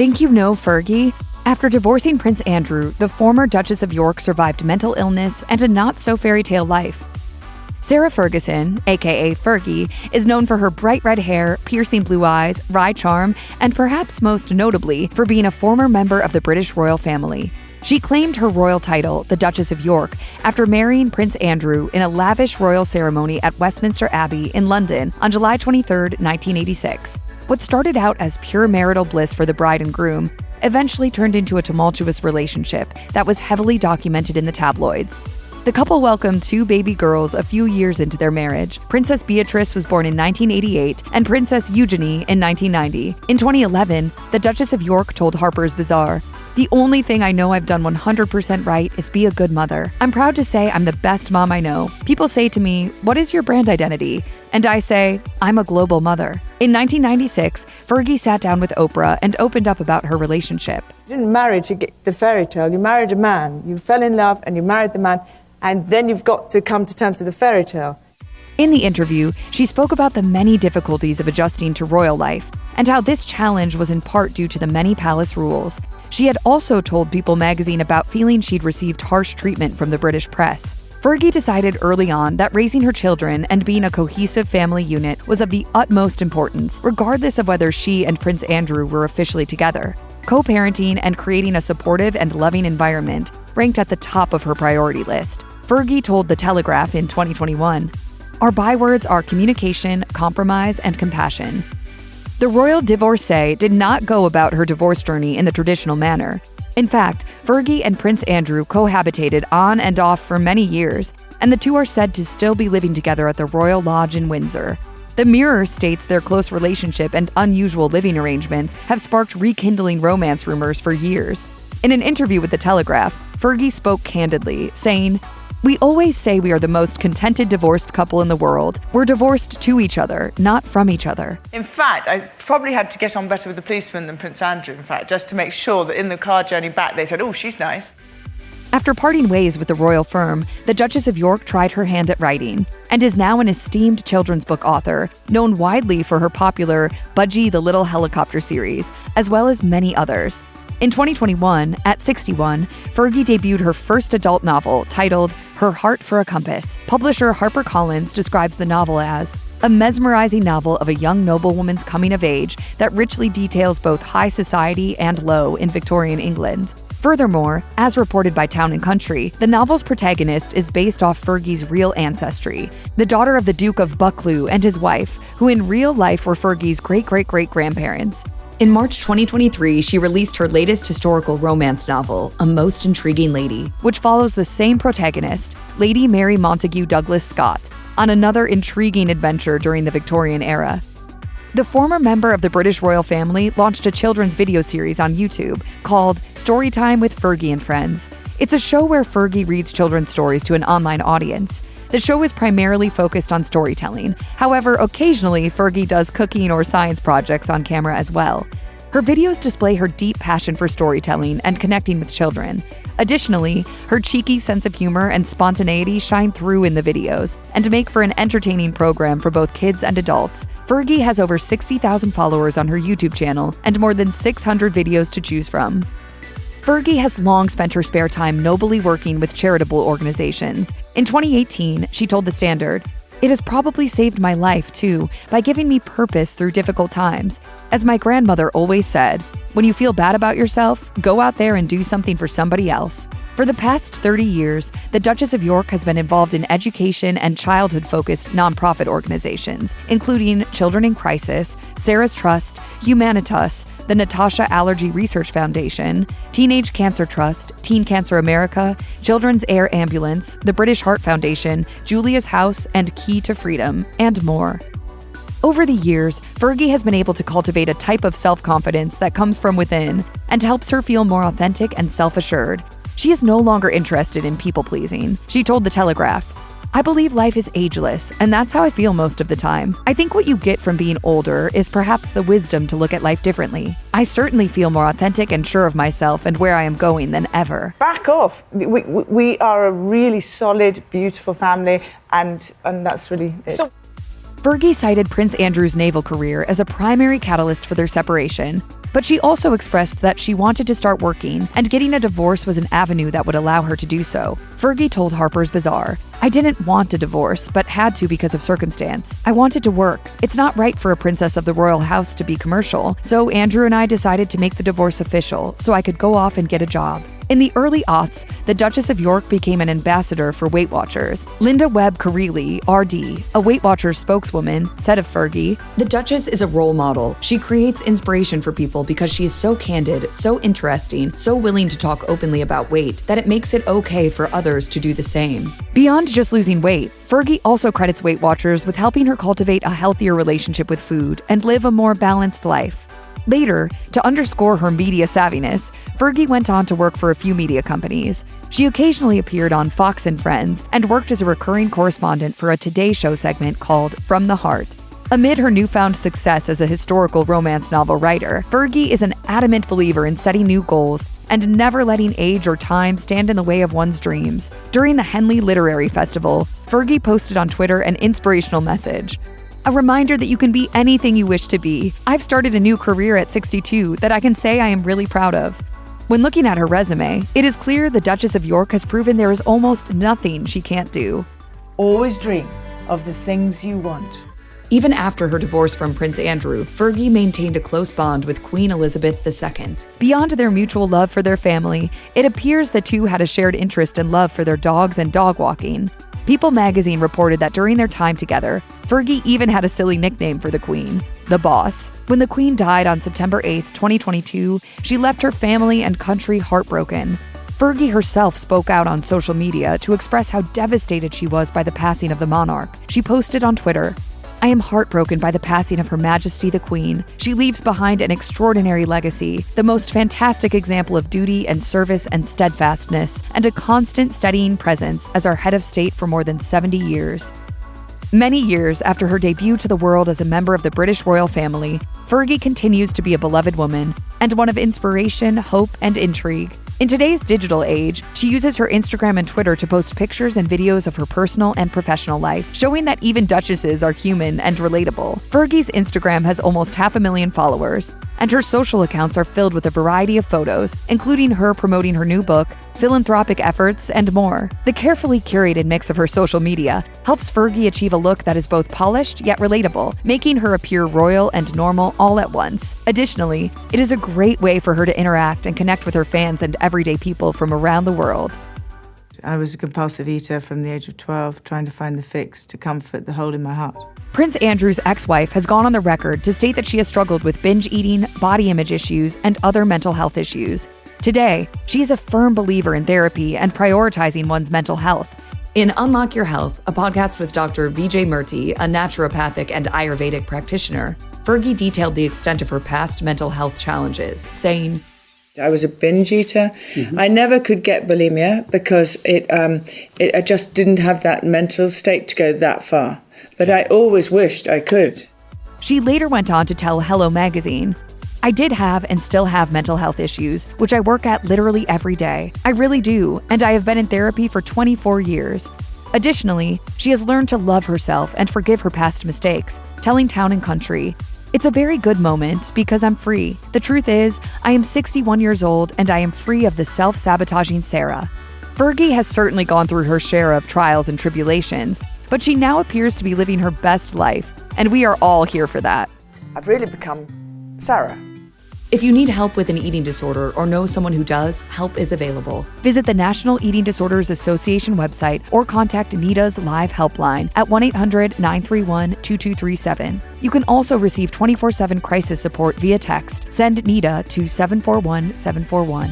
Think you know Fergie? After divorcing Prince Andrew, the former Duchess of York survived mental illness and a not-so-fairytale life. Sarah Ferguson, aka Fergie, is known for her bright red hair, piercing blue eyes, wry charm, and perhaps most notably for being a former member of the British royal family. She claimed her royal title, the Duchess of York, after marrying Prince Andrew in a lavish royal ceremony at Westminster Abbey in London on July 23, 1986. What started out as pure marital bliss for the bride and groom eventually turned into a tumultuous relationship that was heavily documented in the tabloids. The couple welcomed 2 baby girls a few years into their marriage. Princess Beatrice was born in 1988 and Princess Eugenie in 1990. In 2011, the Duchess of York told Harper's Bazaar, "The only thing I know I've done 100% right is be a good mother. I'm proud to say I'm the best mom I know. People say to me, 'What is your brand identity?' And I say, 'I'm a global mother.'" In 1996, Fergie sat down with Oprah and opened up about her relationship. You didn't marry to get the fairy tale. You married a man. You fell in love and you married the man. And then you've got to come to terms with the fairy tale. In the interview, she spoke about the many difficulties of adjusting to royal life and how this challenge was in part due to the many palace rules. She had also told People magazine about feeling she'd received harsh treatment from the British press. Fergie decided early on that raising her children and being a cohesive family unit was of the utmost importance, regardless of whether she and Prince Andrew were officially together. Co-parenting and creating a supportive and loving environment ranked at the top of her priority list. Fergie told The Telegraph in 2021, "Our bywords are communication, compromise, and compassion." The royal divorcee did not go about her divorce journey in the traditional manner. In fact, Fergie and Prince Andrew cohabitated on and off for many years, and the two are said to still be living together at the Royal Lodge in Windsor. The Mirror states their close relationship and unusual living arrangements have sparked rekindling romance rumors for years. In an interview with The Telegraph, Fergie spoke candidly, saying, "We always say we are the most contented divorced couple in the world. We're divorced to each other, not from each other." In fact, I probably had to get on better with the policeman than Prince Andrew, in fact, just to make sure that in the car journey back they said, "Oh, she's nice." After parting ways with the royal firm, the Duchess of York tried her hand at writing and is now an esteemed children's book author, known widely for her popular Budgie the Little Helicopter series, as well as many others. In 2021, at 61, Fergie debuted her first adult novel titled Her Heart for a Compass. Publisher HarperCollins describes the novel as a mesmerizing novel of a young noblewoman's coming of age that richly details both high society and low in Victorian England. Furthermore, as reported by Town & Country, the novel's protagonist is based off Fergie's real ancestry, the daughter of the Duke of Buccleuch and his wife, who in real life were Fergie's great-great-great-grandparents. In March 2023, she released her latest historical romance novel, A Most Intriguing Lady, which follows the same protagonist, Lady Mary Montagu Douglas Scott, on another intriguing adventure during the Victorian era. The former member of the British royal family launched a children's video series on YouTube called Storytime with Fergie and Friends. It's a show where Fergie reads children's stories to an online audience. The show is primarily focused on storytelling. However, occasionally, Fergie does cooking or science projects on camera as well. Her videos display her deep passion for storytelling and connecting with children. Additionally, her cheeky sense of humor and spontaneity shine through in the videos and make for an entertaining program for both kids and adults. Fergie has over 60,000 followers on her YouTube channel and more than 600 videos to choose from. Fergie has long spent her spare time nobly working with charitable organizations. In 2018, she told The Standard, "It has probably saved my life, too, by giving me purpose through difficult times. As my grandmother always said, when you feel bad about yourself, go out there and do something for somebody else." For the past 30 years, the Duchess of York has been involved in education and childhood-focused nonprofit organizations, including Children in Crisis, Sarah's Trust, Humanitas, the Natasha Allergy Research Foundation, Teenage Cancer Trust, Teen Cancer America, Children's Air Ambulance, the British Heart Foundation, Julia's House, and Key to Freedom, and more. Over the years, Fergie has been able to cultivate a type of self-confidence that comes from within and helps her feel more authentic and self-assured. She is no longer interested in people-pleasing. She told The Telegraph, "I believe life is ageless, and that's how I feel most of the time. I think what you get from being older is perhaps the wisdom to look at life differently. I certainly feel more authentic and sure of myself and where I am going than ever." Back off. We are a really solid, beautiful family, and that's really it. Fergie cited Prince Andrew's naval career as a primary catalyst for their separation. But she also expressed that she wanted to start working, and getting a divorce was an avenue that would allow her to do so. Fergie told Harper's Bazaar, "I didn't want a divorce, but had to because of circumstance. I wanted to work. It's not right for a princess of the royal house to be commercial, so Andrew and I decided to make the divorce official so I could go off and get a job." In the early aughts, the Duchess of York became an ambassador for Weight Watchers. Linda Webb Carelli, RD, a Weight Watchers spokeswoman, said of Fergie, "The Duchess is a role model. She creates inspiration for people because she is so candid, so interesting, so willing to talk openly about weight that it makes it okay for others to do the same." Beyond just losing weight, Fergie also credits Weight Watchers with helping her cultivate a healthier relationship with food and live a more balanced life. Later, to underscore her media savviness, Fergie went on to work for a few media companies. She occasionally appeared on Fox and Friends and worked as a recurring correspondent for a Today Show segment called From the Heart. Amid her newfound success as a historical romance novel writer, Fergie is an adamant believer in setting new goals and never letting age or time stand in the way of one's dreams. During the Henley Literary Festival, Fergie posted on Twitter an inspirational message. "A reminder that you can be anything you wish to be. I've started a new career at 62 that I can say I am really proud of." When looking at her resume, it is clear the Duchess of York has proven there is almost nothing she can't do. Always dream of the things you want. Even after her divorce from Prince Andrew, Fergie maintained a close bond with Queen Elizabeth II. Beyond their mutual love for their family, it appears the two had a shared interest and love for their dogs and dog walking. People magazine reported that during their time together, Fergie even had a silly nickname for the Queen, the Boss. When the Queen died on September 8, 2022, she left her family and country heartbroken. Fergie herself spoke out on social media to express how devastated she was by the passing of the monarch. She posted on Twitter, "I am heartbroken by the passing of Her Majesty the Queen. She leaves behind an extraordinary legacy, the most fantastic example of duty and service and steadfastness, and a constant steadying presence as our head of state for more than 70 years. Many years after her debut to the world as a member of the British royal family, Fergie continues to be a beloved woman and one of inspiration, hope, and intrigue. In today's digital age, she uses her Instagram and Twitter to post pictures and videos of her personal and professional life, showing that even duchesses are human and relatable. Fergie's Instagram has almost 500,000 followers, and her social accounts are filled with a variety of photos, including her promoting her new book, philanthropic efforts, and more. The carefully curated mix of her social media helps Fergie achieve a look that is both polished yet relatable, making her appear royal and normal all at once. Additionally, it is a great way for her to interact and connect with her fans and everyday people from around the world. I was a compulsive eater from the age of 12, trying to find the fix to comfort the hole in my heart. Prince Andrew's ex-wife has gone on the record to state that she has struggled with binge eating, body image issues, and other mental health issues. Today, she is a firm believer in therapy and prioritizing one's mental health. In Unlock Your Health, a podcast with Dr. Vijay Murthy, a naturopathic and Ayurvedic practitioner, Fergie detailed the extent of her past mental health challenges, saying, I was a binge eater. I never could get bulimia because I just didn't have that mental state to go that far. But I always wished I could. She later went on to tell Hello Magazine, "I did have and still have mental health issues, which I work at literally every day. I really do, and I have been in therapy for 24 years. Additionally, she has learned to love herself and forgive her past mistakes, telling Town and Country, "It's a very good moment because I'm free. The truth is, I am 61 years old and I am free of the self-sabotaging Sarah." Fergie has certainly gone through her share of trials and tribulations, but she now appears to be living her best life, and we are all here for that. I've really become Sarah. If you need help with an eating disorder or know someone who does, help is available. Visit the National Eating Disorders Association website or contact NEDA's live helpline at 1-800-931-2237. You can also receive 24/7 crisis support via text. Send NEDA to 741-741.